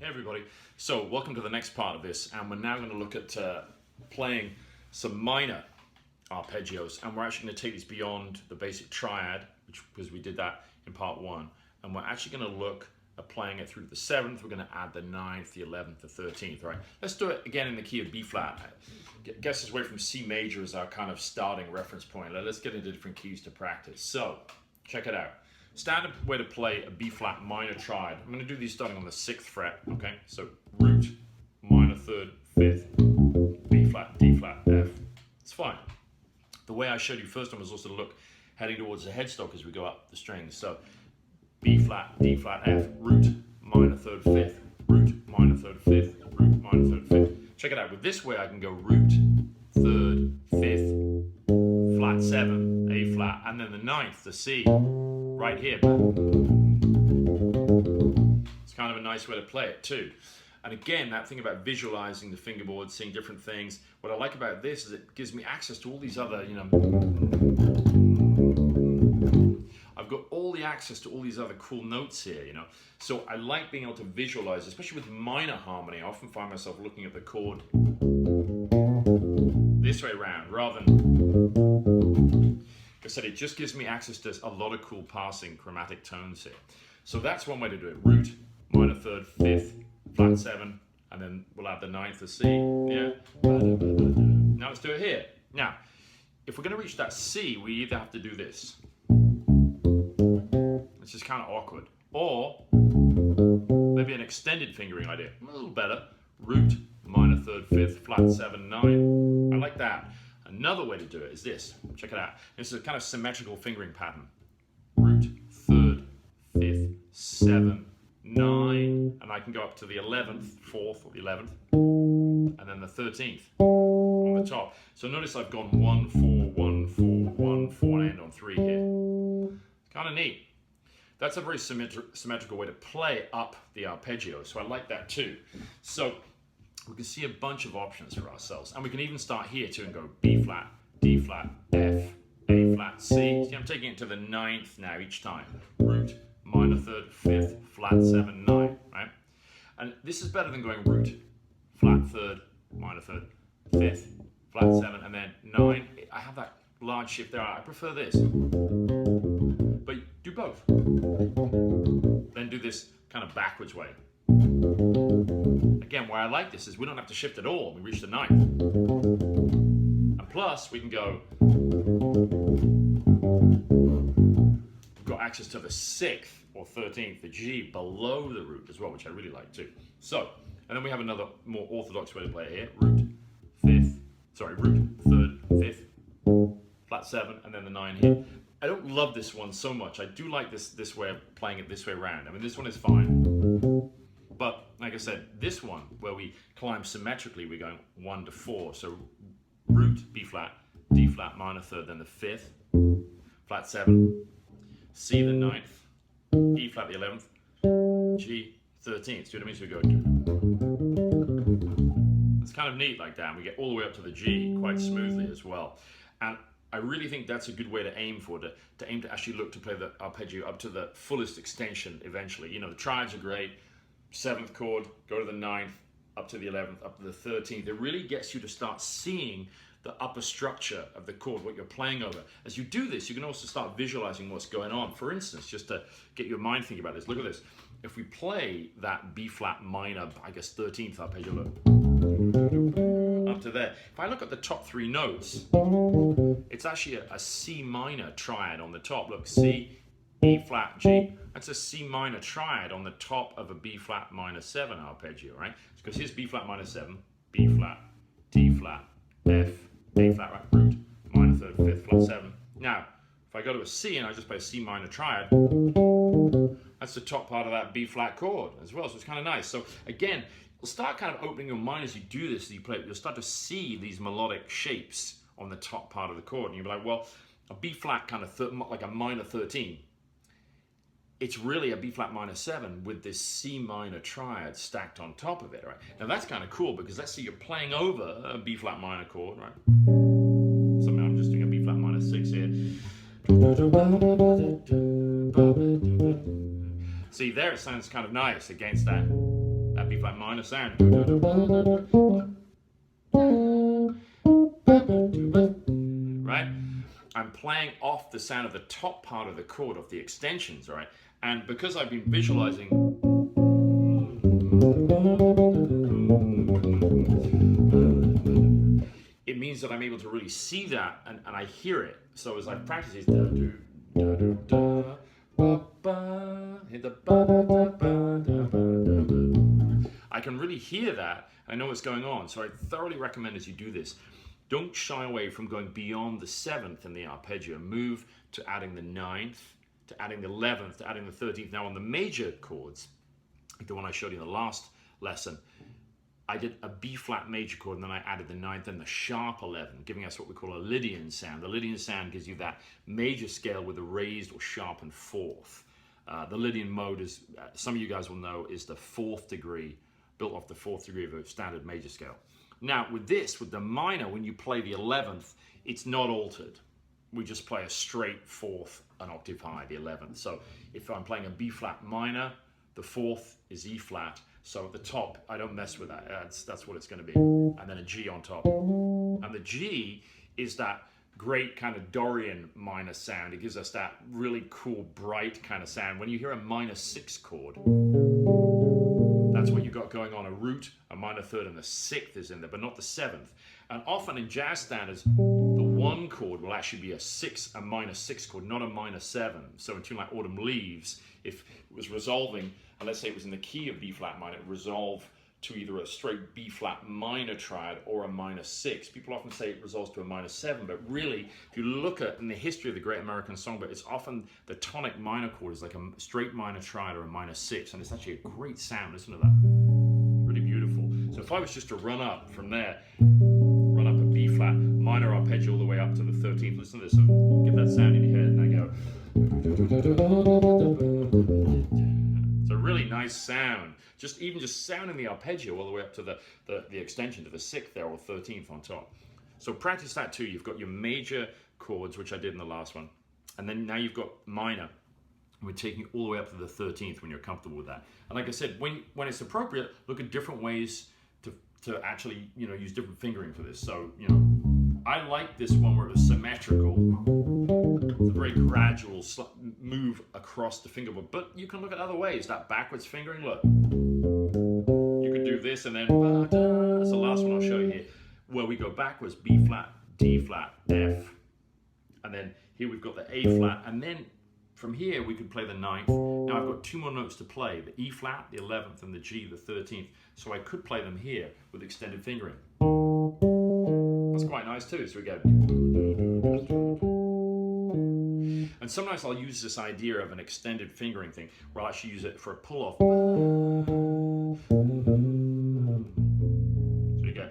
Hey everybody, so welcome to the next part of this, and we're now going to look at playing some minor arpeggios, and we're actually going to take these beyond the basic triad, because we did that in part one, and we're actually going to look at playing it through to the 7th. We're going to add the 9th, the 11th, the 13th, right? Let's do it again in the key of B flat. Guess this way from C major as our kind of starting reference point. Let's get into different keys to practice. So, check it out. Standard way to play a B flat minor triad. I'm going to do these starting on the 6th fret, okay? So root, minor 3rd, 5th, B flat, D flat, F. It's fine. The way I showed you first time was also to look heading towards the headstock as we go up the strings. So B flat, D flat, F, root, minor 3rd, 5th, root, minor 3rd, 5th, root, minor 3rd, 5th. Check it out. With this way I can go root, 3rd, 5th, flat 7, A flat, and then the 9th, the C. Right here. It's kind of a nice way to play it too. And again, that thing about visualizing the fingerboard, seeing different things, what I like about this is it gives me access to all these other, I've got all the access to all these other cool notes here, So I like being able to visualize, especially with minor harmony. I often find myself looking at the chord this way around rather than, I said, it just gives me access to a lot of cool passing chromatic tones here. So that's one way to do it. Root, minor 3rd, 5th, flat 7, and then we'll add the 9th, the C. Yeah. Now let's do it here. Now, if we're going to reach that C, we either have to do this, which is kind of awkward, or maybe an extended fingering idea, a little better. Root, minor 3rd, 5th, flat 7, 9. I like that. Another way to do it is this. Check it out. This is a kind of symmetrical fingering pattern. Root, 3rd, 5th, 7, 9, and I can go up to the 11th, 4th, or the 11th, and then the 13th on the top. So notice I've gone 1, 4, 1, 4, 1, 4, and I end on 3 here. It's kind of neat. That's a very symmetrical way to play up the arpeggio, so I like that too. So we can see a bunch of options for ourselves. And we can even start here too and go B flat, D flat, F, A flat, C. See, I'm taking it to the 9th now each time. Root, minor 3rd, 5th, flat 7, 9, right? And this is better than going root, flat 3rd, minor 3rd, 5th, flat 7, and then 9. I have that large shift there. I prefer this. But do both. Then do this kind of backwards way. Again, why I like this is we don't have to shift at all. We reach the 9th. And plus, we can go, we've got access to the 6th or 13th, the G below the root as well, which I really like too. So, and then we have another more orthodox way to play it here. Root, 5th, root, 3rd, 5th, flat 7, and then the 9 here. I don't love this one so much. I do like this way of playing it this way around. I mean, this one is fine. But like I said, this one where we climb symmetrically, we're going 1 to 4. So root, B flat, D flat, minor 3rd, then the 5th, flat 7, C the 9th, E flat the 11th, G 13th. See what I mean? So we go. It's kind of neat like that. And we get all the way up to the G quite smoothly as well. And I really think that's a good way to aim for, to aim to actually look to play the arpeggio up to the fullest extension eventually. The triads are great. 7th chord, go to the 9th, up to the 11th, up to the 13th. It really gets you to start seeing the upper structure of the chord, what you're playing over. As you do this, you can also start visualizing what's going on. For instance, just to get your mind thinking about this, look at this. If we play that B flat minor, I guess 13th arpeggio, look, up to there. If I look at the top 3 notes, it's actually a C minor triad on the top. Look, C, E flat, G. That's a C minor triad on the top of a B flat minor 7 arpeggio, right? Because here's B flat minor 7, B flat, D flat, F, A flat, right? Root, minor 3rd, 5th, flat 7. Now, if I go to a C and I just play a C minor triad, that's the top part of that B flat chord as well. So it's kind of nice. So again, you'll start kind of opening your mind as you do this, as you play. You'll start to see these melodic shapes on the top part of the chord, and you'll be like, well, a B flat kind of like a minor 13. It's really a B flat minor 7 with this C minor triad stacked on top of it, right? Now that's kind of cool because let's say you're playing over a B flat minor chord, right? Somehow I'm just doing a B flat minor 6 here. See, there it sounds kind of nice against that that B flat minor sound. Right? I'm playing off the sound of the top part of the chord, off the extensions, right? And because I've been visualizing, it means that I'm able to really see that and I hear it. So as I practice it, I can really hear that. I know what's going on. So I thoroughly recommend as you do this, don't shy away from going beyond the 7th in the arpeggio. Move to adding the 9th, to adding the 11th, to adding the 13th. Now on the major chords, like the one I showed you in the last lesson, I did a B flat major chord and then I added the 9th and the sharp 11, giving us what we call a Lydian sound. The Lydian sound gives you that major scale with a raised or sharpened 4th. The Lydian mode, is some of you guys will know, is the 4th degree, built off the 4th degree of a standard major scale. Now with this, with the minor, when you play the 11th, it's not altered. We just play a straight 4th, an octave high, the 11th. So if I'm playing a B flat minor, the 4th is E flat. So at the top, I don't mess with that. That's what it's going to be. And then a G on top. And the G is that great kind of Dorian minor sound. It gives us that really cool, bright kind of sound. When you hear a minor 6 chord, that's what you got going on. A root, a minor 3rd, and the 6th is in there, but not the 7th. And often in jazz standards, the 1 chord will actually be a minor 6 chord, not a minor 7. So in a tune like Autumn Leaves, if it was resolving, and let's say it was in the key of B flat minor, it would resolve to either a straight B flat minor triad or a minor 6. People often say it resolves to a minor 7, but really, if you look at in the history of the Great American Songbook, it's often the tonic minor chord is like a straight minor triad or a minor 6, and it's actually a great sound. Listen to that. Really beautiful. So if I was just to run up from there, run up a B flat minor arpeggio all the way up to the 13th, listen to this, so get that sound in your head, and I go. It's a really nice sound. Even just sounding the arpeggio all the way up to the extension to the 6th there, or 13th on top. So practice that too. You've got your major chords, which I did in the last one, and then now you've got minor. We're taking it all the way up to the 13th when you're comfortable with that. And like I said, when it's appropriate, look at different ways to actually, use different fingering for this. So, I like this one where it was symmetrical. It's a very gradual move across the fingerboard. But you can look at other ways. That backwards fingering, look. You could do this and then, that's the last one I'll show you here, where we go backwards, B flat, D flat, F. And then here we've got the A flat, and then from here we could play the 9th. Now I've got 2 more notes to play, the E flat, the 11th, and the G, the 13th. So I could play them here with extended fingering. That's quite nice too. So we go. And sometimes I'll use this idea of an extended fingering thing, where I'll actually use it for a pull-off. So you go.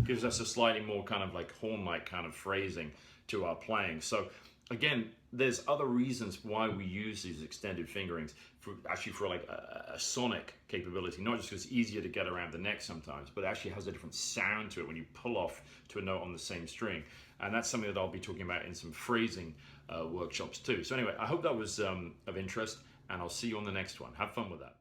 Gives us a slightly more kind of like horn-like kind of phrasing to our playing. So again, there's other reasons why we use these extended fingerings for like a sonic capability, not just because it's easier to get around the neck sometimes, but it actually has a different sound to it when you pull off to a note on the same string. And that's something that I'll be talking about in some phrasing workshops too. So anyway, I hope that was of interest, and I'll see you on the next one. Have fun with that.